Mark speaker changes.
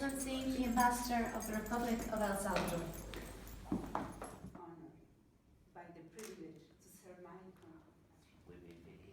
Speaker 1: Excellency, the Ambassador of the Republic of El Salvador.
Speaker 2: Honored by the privilege to serve my country.
Speaker 3: We may feliz